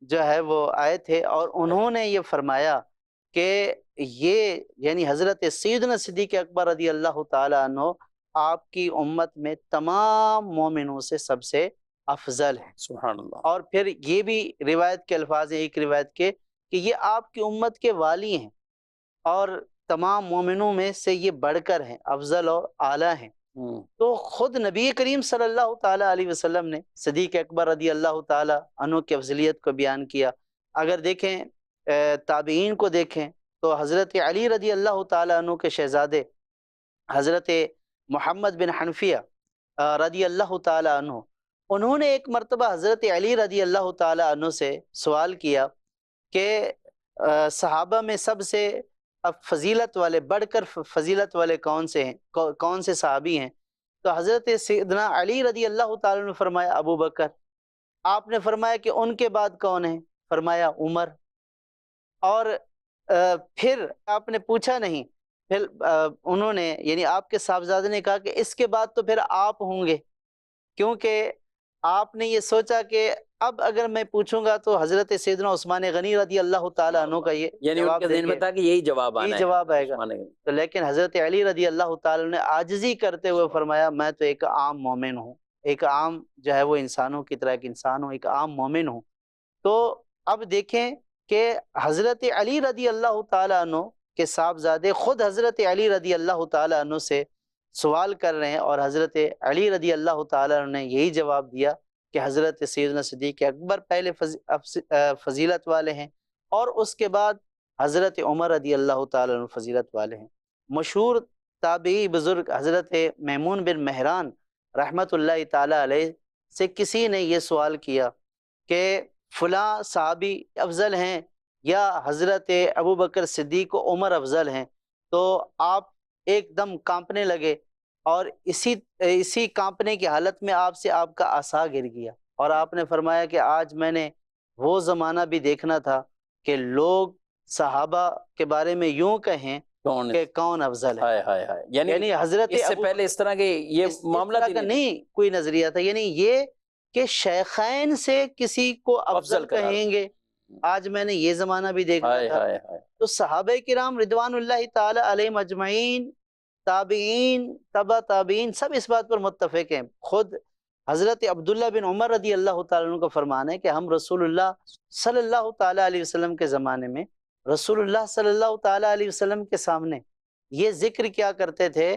جو ہے وہ آئے تھے اور انہوں نے یہ فرمایا کہ یہ یعنی حضرت سیدنا صدیق اکبر رضی اللہ تعالی عنہ آپ کی امت میں تمام مومنوں سے سب سے افضل ہے۔ سبحان اللہ۔ اور پھر یہ بھی روایت کے الفاظ ہیں، ایک روایت کے کہ یہ آپ کی امت کے والی ہیں اور تمام مومنوں میں سے یہ بڑھ کر ہیں، افضل اور اعلیٰ ہیں۔ تو خود نبی کریم صلی اللہ تعالی علیہ وسلم نے صدیق اکبر رضی اللہ تعالی عنہ کی افضلیت کو بیان کیا۔ اگر دیکھیں تابعین کو دیکھیں تو حضرت علی رضی اللہ تعالی عنہ کے شہزادے حضرت محمد بن حنفیہ رضی اللہ تعالی عنہ، انہوں نے ایک مرتبہ حضرت علی رضی اللہ تعالی عنہ سے سوال کیا کہ صحابہ میں سب سے اب فضیلت والے بڑھ کر فضیلت والے کون سے ہیں، کون سے صحابی ہیں؟ تو حضرت سیدنا علی رضی اللہ تعالیٰ نے فرمایا ابو بکر۔ آپ نے فرمایا کہ ان کے بعد کون ہیں؟ فرمایا عمر۔ اور پھر آپ نے پوچھا نہیں، پھر انہوں نے یعنی آپ کے صاحبزادے نے کہا کہ اس کے بعد تو پھر آپ ہوں گے، کیونکہ آپ نے یہ سوچا کہ اب اگر میں پوچھوں گا تو حضرت سیدنا عثمان غنی رضی اللہ تعالیٰ عنہ کا یہ یعنی ان کے ذہن میں تھا کہ یہی جواب آنا ہے، یہی جواب آئے گا۔ تو لیکن حضرت علی رضی اللہ تعالیٰ نے عاجزی کرتے ہوئے فرمایا میں تو ایک عام مومن ہوں، ایک عام جو ہے وہ انسانوں کی طرح ایک انسان ہوں، ایک عام مومن ہوں۔ تو اب دیکھیں کہ حضرت علی رضی اللہ تعالیٰ عنہ کے صاحبزادے خود حضرت علی رضی اللہ تعالیٰ عنہ سے سوال کر رہے ہیں، اور حضرت علی رضی اللہ تعالیٰ عنہ نے یہی جواب دیا کہ حضرت سیدنا صدیق اکبر پہلے فضیلت والے ہیں، اور اس کے بعد حضرت عمر رضی اللہ تعالیٰ عنہ فضیلت والے ہیں۔ مشہور تابعی بزرگ حضرت میمون بن مہران رحمت اللہ تعالیٰ علیہ سے کسی نے یہ سوال کیا کہ فلاں صحابی افضل ہیں یا حضرت ابو بکر صدیق و عمر افضل ہیں، تو آپ ایک دم کانپنے لگے، اور اسی کانپنے کی حالت میں آپ سے آپ کا عصا گر گیا، اور آپ نے فرمایا کہ آج میں نے وہ زمانہ بھی دیکھنا تھا کہ لوگ صحابہ کے بارے میں یوں کہیں کون؟ کہ کون افضل ہے۔ ہائے ہائے ہائے، یعنی حضرت اس سے ابو پہلے اس طرح کے یہ اس معاملہ طرح بھی کا نہیں کوئی نظریہ تھا، یعنی یہ کہ شیخین سے کسی کو افضل قرار کہیں گے، آج میں نے یہ زمانہ بھی دیکھنا ہائے تھا۔ ہائے ہائے، تو صحابہ کرام رضوان اللہ تعالی علیہم اجمعین، تابعین، تبع تابعین، سب اس بات پر متفق ہیں۔ خود حضرت عبداللہ بن عمر رضی اللہ تعالیٰ عنہ کا فرمان ہے کہ ہم رسول اللہ صلی اللہ تعالیٰ علیہ وسلم کے زمانے میں رسول اللہ صلی اللہ تعالیٰ علیہ وسلم کے سامنے یہ ذکر کیا کرتے تھے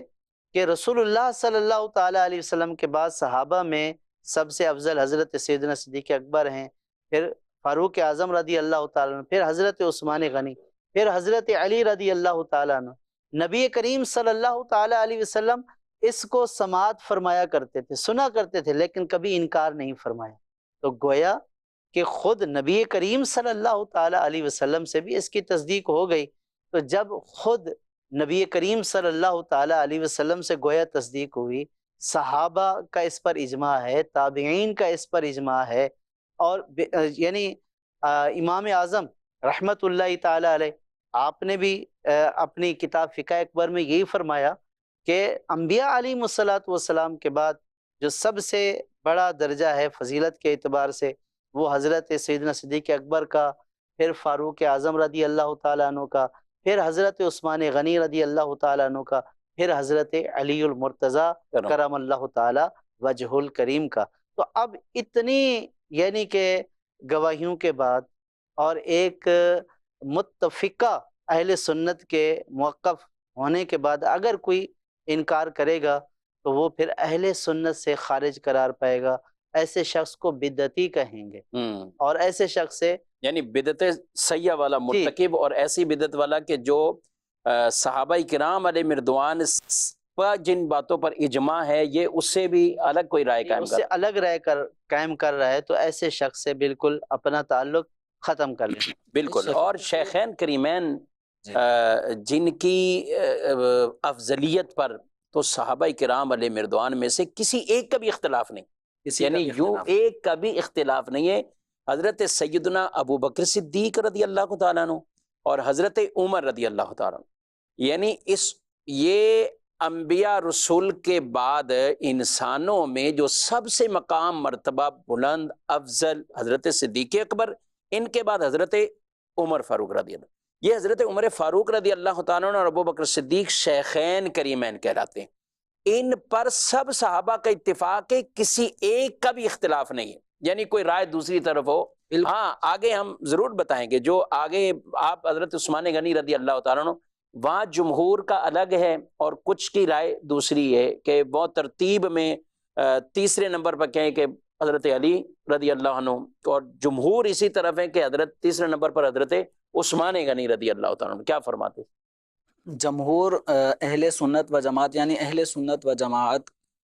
کہ رسول اللہ صلی اللہ تعالیٰ علیہ وسلم کے بعد صحابہ میں سب سے افضل حضرت سیدنا صدیق اکبر ہیں، پھر فاروق اعظم رضی اللہ تعالیٰ عنہ، پھر حضرت عثمان غنی، پھر حضرت علی رضی اللہ تعالیٰ عنہ۔ نبی کریم صلی اللہ تعالیٰ علیہ وسلم اس کو سماعت فرمایا کرتے تھے، سنا کرتے تھے، لیکن کبھی انکار نہیں فرمایا۔ تو گویا کہ خود نبی کریم صلی اللہ تعالیٰ علیہ وسلم سے بھی اس کی تصدیق ہو گئی۔ تو جب خود نبی کریم صلی اللہ تعالیٰ علیہ وسلم سے گویا تصدیق ہوئی، صحابہ کا اس پر اجماع ہے، تابعین کا اس پر اجماع ہے، اور یعنی امام اعظم رحمت اللہ تعالیٰ علیہ آپ نے بھی اپنی کتاب فقہ اکبر میں یہی فرمایا کہ انبیاء علیہ الصلاۃ والسلام کے بعد جو سب سے بڑا درجہ ہے فضیلت کے اعتبار سے وہ حضرت سیدنا صدیق اکبر کا، پھر فاروق اعظم رضی اللہ تعالیٰ عنہ کا، پھر حضرت عثمان غنی رضی اللہ تعالیٰ عنہ کا، پھر حضرت علی المرتضیٰ کرم اللہ تعالیٰ وجہ الکریم کا۔ تو اب اتنی یعنی کہ گواہیوں کے بعد اور ایک متفقہ اہل سنت کے موقف ہونے کے بعد اگر کوئی انکار کرے گا تو وہ پھر اہل سنت سے خارج قرار پائے گا، ایسے شخص کو بدعتی کہیں گے، اور ایسے شخص سے یعنی بدعت سیاح والا مرتکب، اور ایسی بدعت والا کہ جو صحابہ کرام علیہ مردوان پر جن باتوں پر اجماع ہے یہ اس سے بھی الگ کوئی رائے قائم اس سے الگ رہ کر قائم کر رہا ہے، تو ایسے شخص سے بالکل اپنا تعلق ختم کر لیں۔ بالکل۔ اور شیخین کریمین جن کی افضلیت پر تو صحابہ کرام علیہ مردوان میں سے کسی ایک کا بھی اختلاف نہیں، یعنی یوں ایک کا بھی اختلاف نہیں ہے۔ حضرت سیدنا ابو بکر صدیق رضی اللہ تعالیٰ عنہ اور حضرت عمر رضی اللہ تعالیٰ عنہ، یعنی یہ انبیاء رسول کے بعد انسانوں میں جو سب سے مقام مرتبہ بلند افضل حضرت صدیق اکبر، ان کے بعد حضرت عمر فاروق رضی اللہ، یہ حضرت عمر فاروق رضی اللہ تعالیٰ عنہ اور ابو بکر صدیق شیخین کریمین کہلاتے ہیں۔ ان پر سب صحابہ کا اتفاق ہے، کسی ایک کا بھی اختلاف نہیں ہے، یعنی کوئی رائے دوسری طرف ہو۔ ہاں آگے ہم ضرور بتائیں گے، جو آگے آپ حضرت عثمان غنی رضی اللہ تعالیٰ عنہ، وہاں جمہور کا الگ ہے اور کچھ کی رائے دوسری ہے کہ وہ ترتیب میں تیسرے نمبر پر کہیں کہ حضرت علی رضی اللہ عنہ، اور جمہور اسی طرف ہے کہ حضرت تیسرے نمبر پر حضرت عثمان غنی رضی اللہ تعالیٰ عنہ۔ کیا فرماتے؟ جمہور اہل سنت و جماعت یعنی اہل سنت و جماعت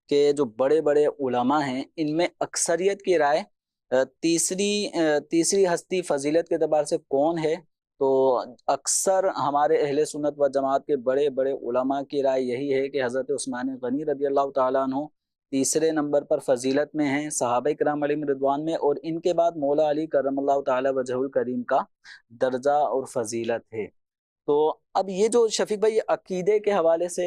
کے جو بڑے بڑے علماء ہیں، ان میں اکثریت کی رائے تیسری ہستی فضیلت کے اعتبار سے کون ہے، تو اکثر ہمارے اہل سنت و جماعت کے بڑے بڑے علماء کی رائے یہی ہے کہ حضرت عثمان غنی رضی اللہ تعالیٰ عنہ تیسرے نمبر پر فضیلت میں ہیں صحابہ کرام علیہم رضوان میں، اور ان کے بعد مولا علی کرم اللہ تعالیٰ وجہ الکریم کا درجہ اور فضیلت ہے۔ تو اب یہ جو شفیق بھائی عقیدے کے حوالے سے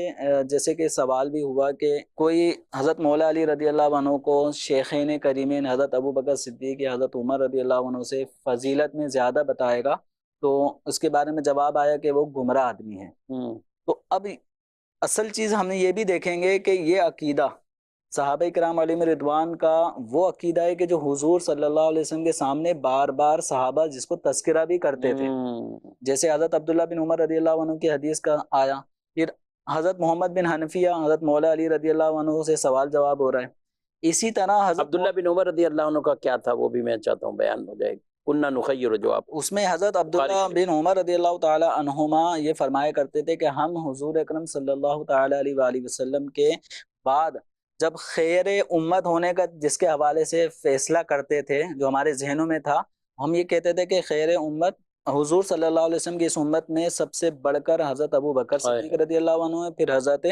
جیسے کہ سوال بھی ہوا کہ کوئی حضرت مولا علی رضی اللہ عنہ کو شیخین کریمین حضرت ابو بکر صدیق یا حضرت عمر رضی اللہ عنہ سے فضیلت میں زیادہ بتائے گا، تو اس کے بارے میں جواب آیا کہ وہ گمراہ آدمی ہے۔ تو اب اصل چیز ہم نے یہ بھی دیکھیں گے کہ یہ عقیدہ صحابہ کرام علیہ رضوان کا وہ عقیدہ ہے کہ جو حضور صلی اللہ علیہ وسلم کے سامنے بار بار صحابہ جس کو تذکرہ بھی کرتے تھے، جیسے حضرت عبداللہ بن عمر رضی اللہ عنہ کی حدیث کا آیا، پھر حضرت محمد بن حنفیہ حضرت مولا علی رضی اللہ عنہ سے سوال جواب ہو رہا ہے۔ اسی طرح حضرت عبداللہ بن عمر رضی اللہ عنہ کا کیا تھا وہ بھی میں چاہتا ہوں بیان ہو جائے گا۔ کننا نخیر جو آپ اس میں حضرت عبداللہ بن عمر رضی اللہ تعالی عنہما یہ فرمایا کرتے تھے کہ ہم حضور اکرم صلی اللہ تعالی علیہ وآلہ وسلم کے بعد جب خیر امت ہونے کا جس کے حوالے سے فیصلہ کرتے تھے، جو ہمارے ذہنوں میں تھا، ہم یہ کہتے تھے کہ خیر امت حضور صلی اللہ علیہ وسلم کی اس امت میں سب سے بڑھ کر حضرت ابو بکر صدیق رضی اللہ عنہ ہیں، پھر حضرت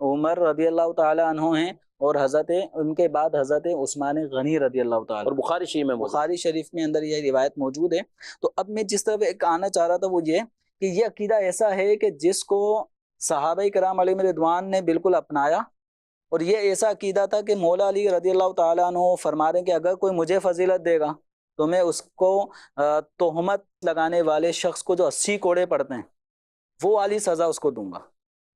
عمر رضی اللہ تعالی عنہ ہیں، اور ان کے بعد حضرت عثمان غنی رضی اللہ تعالی، اور بخاری شریف میں بخاری شریف میں اندر یہ روایت موجود ہے۔ تو اب میں جس طرف ایک آنا چاہ رہا تھا وہ یہ کہ یہ عقیدہ ایسا ہے کہ جس کو صحابہ کرام علیہ رضوان نے بالکل اپنایا، اور یہ ایسا عقیدہ تھا کہ مولا علی رضی اللہ تعالیٰ عنہ فرما رہے ہیں کہ اگر کوئی مجھے فضیلت دے گا تو میں اس کو تہمت لگانے والے شخص کو جو 80 کوڑے پڑتے ہیں وہ والی سزا اس کو دوں گا۔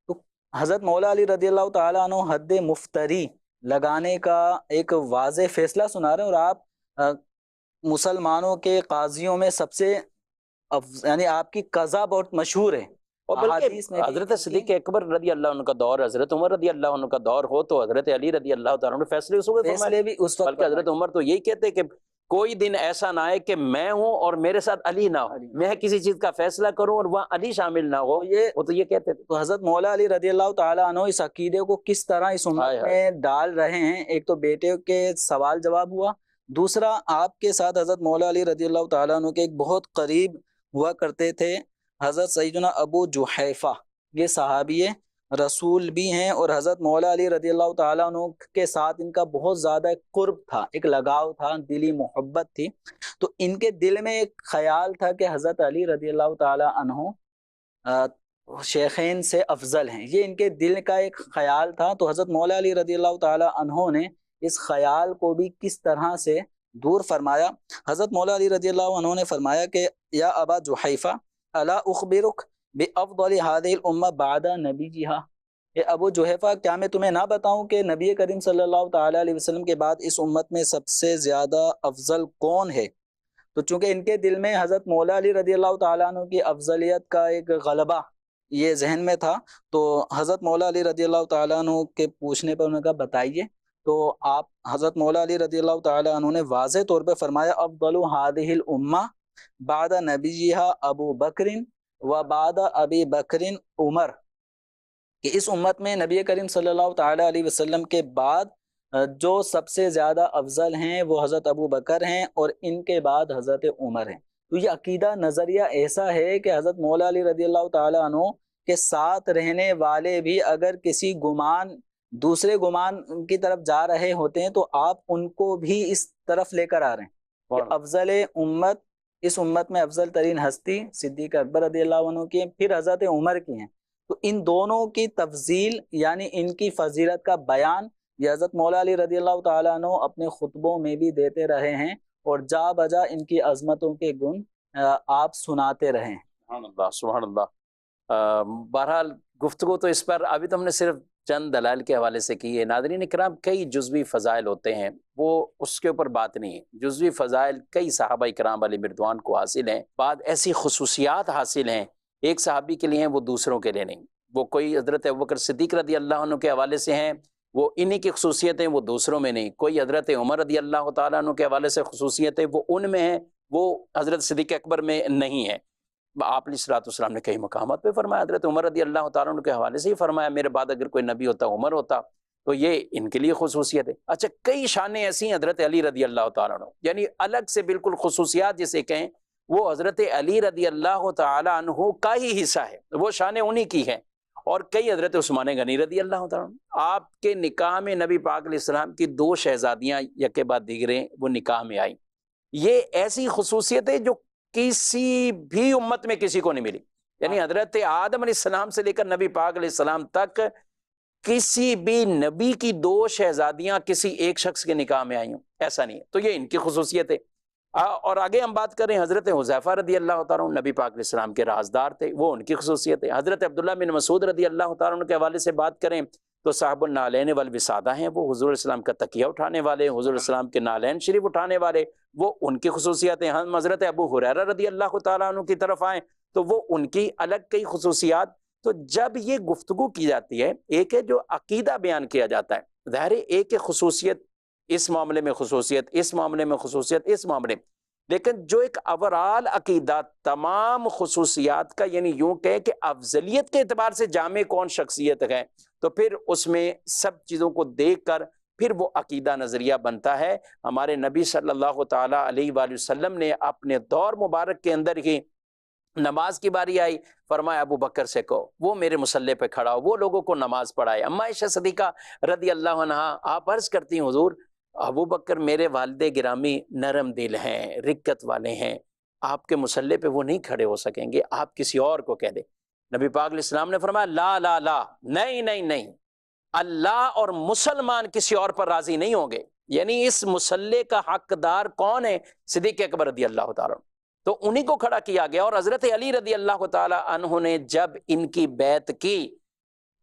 تو حضرت مولا علی رضی اللہ تعالیٰ عنہ حد مفتری لگانے کا ایک واضح فیصلہ سنا رہے ہیں، اور آپ مسلمانوں کے قاضیوں میں سب سے یعنی آپ کی قضا بہت مشہور ہے، اور بلکہ حضرت صدیق اکبر رضی اللہ عنہ کا دور، حضرت عمر رضی اللہ عنہ کا دور ہو تو حضرت علی رضی اللہ تعالیٰ عنہ فیصلے اس وقت فیصلے بھی اس وقت، بلکہ حضرت عمر تو یہی کہتے کہ کوئی دن ایسا نہ آئے کہ میں ہوں اور میرے ساتھ علی نہ ہو، میں کسی چیز کا فیصلہ کروں اور وہاں علی شامل نہ ہو، وہ تو یہ کہتے تھے۔ تو حضرت مولا علی رضی اللہ تعالیٰ عنہ اس عقیدے کو کس طرح اس امت میں ڈال رہے ہیں، ایک تو بیٹے کے سوال جواب ہوا، دوسرا آپ کے ساتھ حضرت مولا علی رضی اللہ تعالیٰ عنہ کے ایک بہت قریب ہوا کرتے تھے حضرت سیدنا ابو جحیفہ، یہ صحابی رسول بھی ہیں، اور حضرت مولا علی رضی اللہ تعالیٰ عنہ کے ساتھ ان کا بہت زیادہ قرب تھا، ایک لگاؤ تھا، دلی محبت تھی۔ تو ان کے دل میں ایک خیال تھا کہ حضرت علی رضی اللہ تعالیٰ عنہ شیخین سے افضل ہیں، یہ ان کے دل کا ایک خیال تھا۔ تو حضرت مولا علی رضی اللہ تعالیٰ عنہ نے اس خیال کو بھی کس طرح سے دور فرمایا۔ حضرت مولا علی رضی اللہ عنہ نے فرمایا کہ یا ابا جحیفہ الا اخبرک بافضل هذه الامه بعد نبیھا، اے ابو جحیفہ کیا میں تمہیں نہ بتاؤں کہ نبی کریم صلی اللہ تعالی علیہ وسلم کے بعد اس امت میں سب سے زیادہ افضل کون ہے؟ تو چونکہ ان کے دل میں حضرت مولا علی رضی اللہ تعالیٰ عنہ کی افضلیت کا ایک غلبہ یہ ذہن میں تھا، تو حضرت مولا علی رضی اللہ تعالیٰ عنہ کے پوچھنے پر انہوں نے کہا بتائیے، تو آپ حضرت مولا علی رضی اللہ تعالیٰ عنہ نے واضح طور پہ فرمایا افضل هذه الامه بعد نبیھا ابو بکر و بعد ابی بکر عمر، کہ اس امت میں نبی کریم صلی اللہ تعالیٰ علیہ وسلم کے بعد جو سب سے زیادہ افضل ہیں وہ حضرت ابو بکر ہیں، اور ان کے بعد حضرت عمر ہیں۔ تو یہ عقیدہ نظریہ ایسا ہے کہ حضرت مولا علی رضی اللہ تعالیٰ عنہ کے ساتھ رہنے والے بھی اگر کسی دوسرے گمان کی طرف جا رہے ہوتے ہیں تو آپ ان کو بھی اس طرف لے کر آ رہے ہیں کہ افضل امت، اس امت میں افضل ترین ہستی صدیق اکبر رضی اللہ عنہ کی ہیں، پھر حضرت عمر کی ہیں۔ تو ان دونوں کی تفضیل یعنی ان کی فضیلت کا بیان یہ حضرت مولا علی رضی اللہ تعالیٰ عنہ اپنے خطبوں میں بھی دیتے رہے ہیں، اور جا بجا ان کی عظمتوں کے گن آپ سناتے رہے ہیں۔ سبحان اللہ، سبحان اللہ۔ بہرحال گفتگو تو اس پر ابھی تو ہم نے صرف چند دلائل کے حوالے سے کی ہے۔ ناظرین اکرام، کئی جزوی فضائل ہوتے ہیں، وہ اس کے اوپر بات نہیں ہے۔ جزوی فضائل کئی صحابہ کرام علیہ رضوان کو حاصل ہیں، بعد ایسی خصوصیات حاصل ہیں ایک صحابی کے لیے ہیں وہ دوسروں کے لیے نہیں۔ وہ کوئی حضرت ابوبکر صدیق رضی اللہ عنہ کے حوالے سے ہیں، وہ انہی کی خصوصیتیں وہ دوسروں میں نہیں۔ کوئی حضرت عمر رضی اللہ تعالیٰ عنہ کے حوالے سے خصوصیتیں وہ ان میں ہیں، وہ حضرت صدیق اکبر میں نہیں ہے۔ آپ علیہ السلام نے کئی مقامات پہ فرمایا، حضرت عمر رضی اللہ تعالیٰ عنہ کے حوالے سے ہی فرمایا میرے بعد اگر کوئی نبی ہوتا عمر ہوتا، تو یہ ان کے لیے خصوصیت ہے۔ اچھا، کئی شانیں ایسی ہیں حضرت علی رضی اللہ تعالیٰ عنہ، یعنی الگ سے بالکل خصوصیات جسے کہیں، وہ حضرت علی رضی اللہ تعالیٰ عنہ کا ہی حصہ ہے، وہ شانیں انہی کی ہیں۔ اور کئی حضرت عثمان غنی رضی اللہ تعالیٰ عنہ، آپ کے نکاح میں نبی پاک علیہ السلام کی 2 شہزادیاں یکے بعد دیگریں وہ نکاح میں آئیں۔ یہ ایسی خصوصیت ہے جو کسی بھی امت میں کسی کو نہیں ملی، یعنی حضرت آدم علیہ السلام سے لے کر نبی پاک علیہ السلام تک کسی بھی نبی کی 2 شہزادیاں کسی ایک شخص کے نکاح میں آئی ہوں، ایسا نہیں ہے۔ تو یہ ان کی خصوصیت ہے۔ اور آگے ہم بات کریں حضرت حذیفہ رضی اللہ تعالیٰ عنہ، نبی پاک علیہ السلام کے رازدار تھے، وہ ان کی خصوصیت ہے۔ حضرت عبداللہ بن مسعود رضی اللہ تعالیٰ عنہ کے حوالے سے بات کریں تو صاحب النالین والوسادہ ہیں، وہ حضور السلام کا تکیہ اٹھانے والے، حضور السلام کے نالین شریف اٹھانے والے، وہ ان کی خصوصیت ہیں۔ ہم حضرت ابو ہریرہ رضی اللہ تعالیٰ عنہ کی طرف آئیں تو وہ ان کی الگ کئی خصوصیات۔ تو جب یہ گفتگو کی جاتی ہے، ایک ہے جو عقیدہ بیان کیا جاتا ہے، ظاہر ہے ایک ہے خصوصیت، اس معاملے میں خصوصیت، اس معاملے میں خصوصیت، اس معاملے، لیکن جو ایک اوورال عقیدہ تمام خصوصیات کا، یعنی یوں کہیں کہ افضلیت کے اعتبار سے جامع کون شخصیت ہے، تو پھر اس میں سب چیزوں کو دیکھ کر پھر وہ عقیدہ نظریہ بنتا ہے۔ ہمارے نبی صلی اللہ تعالیٰ علیہ وآلہ وسلم نے اپنے دور مبارک کے اندر ہی نماز کی باری آئی، فرمایا ابو بکر سے کہو وہ میرے مصلی پہ کھڑا ہو، وہ لوگوں کو نماز پڑھائے۔ اما عائشہ صدیقہ رضی اللہ عنہ آپ عرض کرتی ہیں حضور ابو بکر میرے والد گرامی نرم دل ہیں، رقت والے ہیں، آپ کے مصلی پہ وہ نہیں کھڑے ہو سکیں گے، آپ کسی اور کو کہہ دیں۔ نبی پاک علیہ السلام نے فرمایا لا لا لا، نہیں نہیں نہیں، اللہ اور مسلمان کسی اور پر راضی نہیں ہوں گے۔ یعنی اس مصلی کا حقدار کون ہے؟ صدیق اکبر رضی اللہ تعالیٰ، تو انہی کو کھڑا کیا گیا۔ اور حضرت علی رضی اللہ تعالی عنہ نے جب ان کی بیعت کی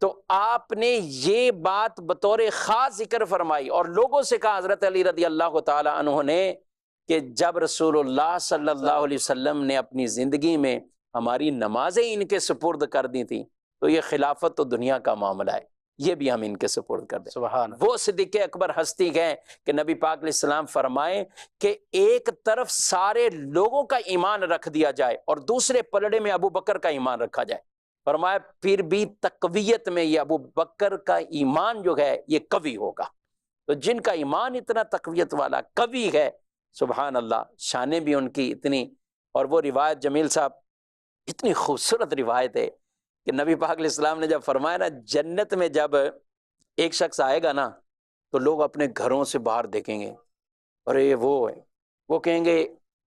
تو آپ نے یہ بات بطور خاص ذکر فرمائی اور لوگوں سے کہا، حضرت علی رضی اللہ تعالی عنہ نے، کہ جب رسول اللہ صلی اللہ علیہ وسلم نے اپنی زندگی میں ہماری نمازیں ان کے سپرد کر دی تھیں تو یہ خلافت تو دنیا کا معاملہ ہے، یہ بھی ہم ان کے سپرد کر دیں۔ سبحان اللہ۔ وہ صدیق اکبر ہستی گئے کہ نبی پاک علیہ السلام فرمائے کہ ایک طرف سارے لوگوں کا ایمان رکھ دیا جائے اور دوسرے پلڑے میں ابو بکر کا ایمان رکھا جائے۔ فرمایا پھر بھی تقویت میں یہ ابو بکر کا ایمان جو ہے یہ قوی ہوگا۔ تو جن کا ایمان اتنا تقویت والا قوی ہے، سبحان اللہ، شانیں بھی ان کی اتنی۔ اور وہ روایت جمیل صاحب اتنی خوبصورت روایت ہے کہ نبی پاک علیہ السلام نے جب فرمایا نا، جنت میں جب ایک شخص آئے گا نا تو لوگ اپنے گھروں سے باہر دیکھیں گے، ارے وہ کہیں گے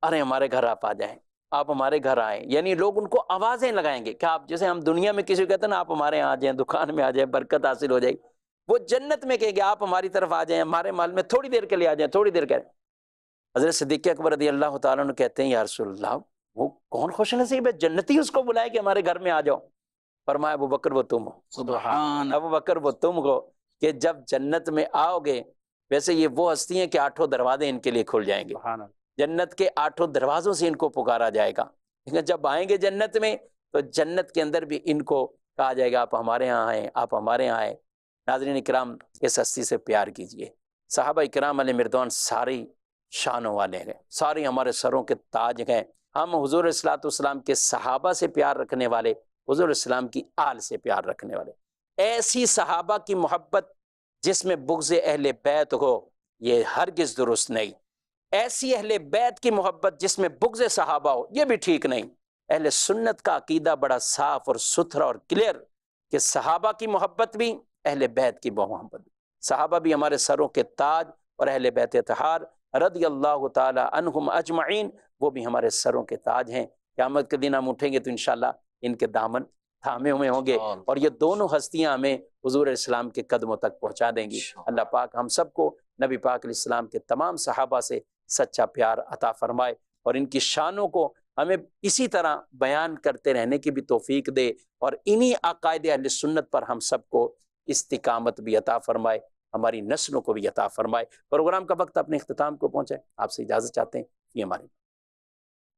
ارے ہمارے گھر آپ آ جائیں، آپ ہمارے گھر آئیں۔ یعنی لوگ ان کو آوازیں لگائیں گے کہ آپ، جیسے ہم دنیا میں کسی کو کہتے ہیں نا آپ ہمارے یہاں آ جائیں، دکان میں آ جائیں، برکت حاصل ہو جائے گی، وہ جنت میں کہیں گے آپ ہماری طرف آ جائیں، ہمارے مال میں تھوڑی دیر کے لیے آ جائیں، تھوڑی دیر کے۔ حضرت صدیق اکبر رضی اللہ تعالیٰ عنہ کہتے ہیں یا رسول اللہ وہ کون خوش نصیب ہے جنتی اس کو بلائے کہ ہمارے گھر میں آ جاؤ؟ فرمایا ابو بکر وہ تم ہو، سبحان ابو بکر وہ تم ہو کہ جب جنت میں آؤ گے، ویسے یہ وہ ہستی ہیں کہ 8 دروازے ان کے لیے کھل جائیں گے، سبحان اللہ۔ جنت کے 8 دروازوں سے ان کو پکارا جائے گا۔ لیکن جب آئیں گے جنت میں تو جنت کے اندر بھی ان کو کہا جائے گا آپ ہمارے یہاں آئیں، آپ ہمارے یہاں آئیں۔ ناظرین اکرام، اس ہستی سے پیار کیجئے۔ صحابہ اکرام علیہ مردوان ساری شانوں والے ہیں، ساری ہمارے سروں کے تاج ہیں۔ ہم حضور علیہ الصلوۃ والسلام کے صحابہ سے پیار رکھنے والے، حضور علیہ السلام کی آل سے پیار رکھنے والے، ایسی صحابہ کی محبت جس میں بغض اہل بیت ہو یہ ہرگز درست نہیں، ایسی اہل بیت کی محبت جس میں بغض صحابہ ہو یہ بھی ٹھیک نہیں۔ اہل سنت کا عقیدہ بڑا صاف اور ستھرا اور کلیئر کہ صحابہ کی محبت بھی، اہل بیت کی محبت بھی۔ صحابہ بھی ہمارے سروں کے تاج اور اہل بیت اطہار رضی اللہ تعالی عنہم اجمعین وہ بھی ہمارے سروں کے تاج ہیں۔ قیامت کے دن ہم اٹھیں گے تو انشاءاللہ ان کے دامن تھامے ہوئے ہوں گے اور یہ دونوں ہستیاں ہمیں حضور علیہ السلام کے قدموں تک پہنچا دیں گی۔ اللہ پاک ہم سب کو نبی پاک علیہ السلام کے تمام صحابہ سے سچا پیار عطا فرمائے اور ان کی شانوں کو ہمیں اسی طرح بیان کرتے رہنے کی بھی توفیق دے اور انہی عقائد اہل سنت پر ہم سب کو استقامت بھی عطا فرمائے، ہماری نسلوں کو بھی عطا فرمائے۔ پروگرام کا وقت اپنے اختتام کو پہنچے، آپ سے اجازت چاہتے ہیں، یہ ہماری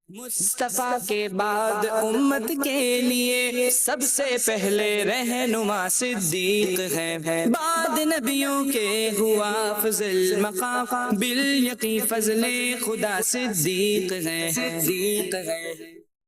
مصطفیٰ کے بعد امت کے لیے سب سے پہلے رہنما صدیق ہے، بعد نبیوں کے ہوا افضل مقام، بالیقین فضل خدا صدیق ہے۔